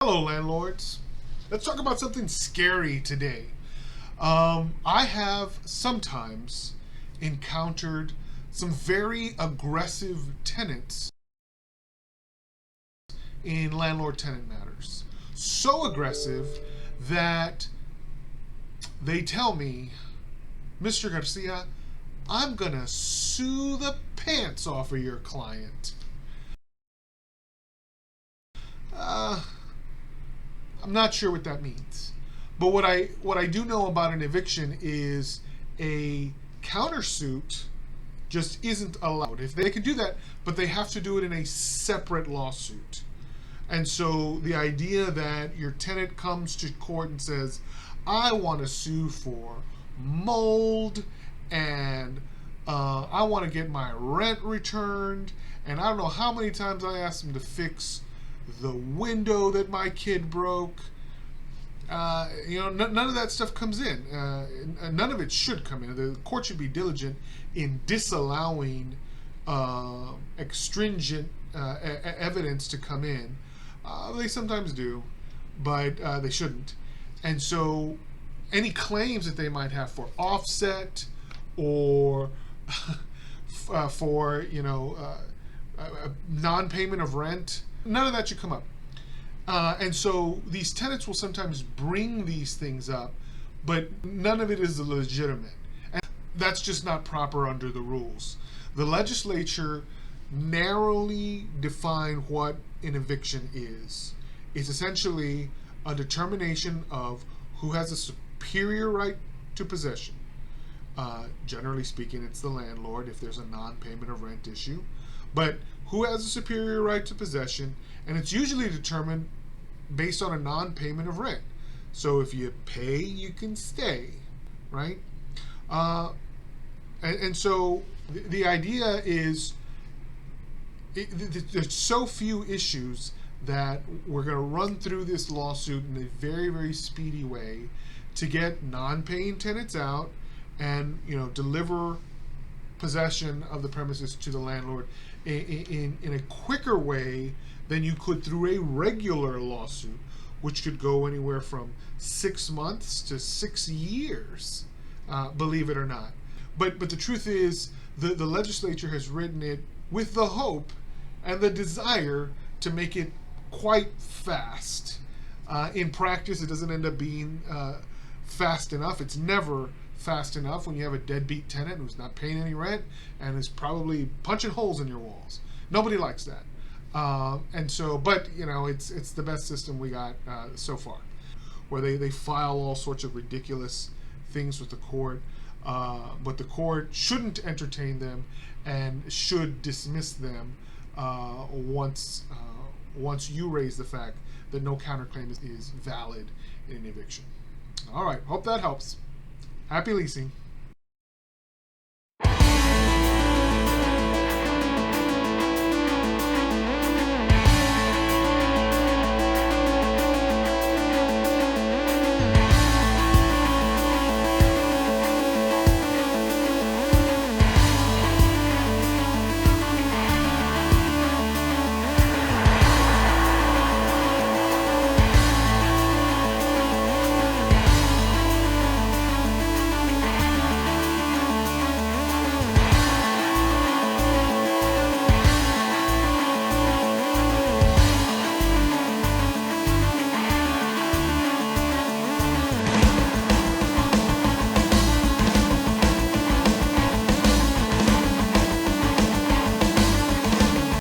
Hello, landlords. Let's talk about something scary today. I have sometimes encountered some very aggressive tenants in landlord-tenant matters. So aggressive that they tell me, Mr. Garcia, I'm gonna sue the pants off of your client. I'm not sure what that means. But what I do know about an eviction is a countersuit just isn't allowed. If they can do that, but they have to do it in a separate lawsuit. And so the idea that your tenant comes to court and says, I want to sue for mold and I want to get my rent returned, and I don't know how many times I asked them to fix the window that my kid broke. None of that stuff comes in. None of it should come in. The court should be diligent in disallowing extrinsic evidence to come in. They sometimes do, but they shouldn't. And so any claims that they might have for offset or for non-payment of rent, none of that should come up. And so these tenants will sometimes bring these things up, but none of it is legitimate. And that's just not proper under the rules. The legislature narrowly defined what an eviction is. It's essentially a determination of who has a superior right to possession. Generally speaking, it's the landlord if there's a non-payment of rent issue. But who has a superior right to possession, and it's usually determined based on a non-payment of rent. So if you pay, you can stay, right? And so the idea is there's so few issues that we're going to run through this lawsuit in a very, very speedy way to get non-paying tenants out and deliver possession of the premises to the landlord in a quicker way than you could through a regular lawsuit, which could go anywhere from 6 months to 6 years, believe it or not. But the truth is, the legislature has written it with the hope and the desire to make it quite fast. In practice, it doesn't end up being fast enough. It's never fast enough when you have a deadbeat tenant who's not paying any rent and is probably punching holes in your walls. Nobody likes that. And so, but it's the best system we got so far, where they file all sorts of ridiculous things with the court, but the court shouldn't entertain them and should dismiss them once you raise the fact that no counterclaim is valid in an eviction. All right, hope that helps. Happy leasing.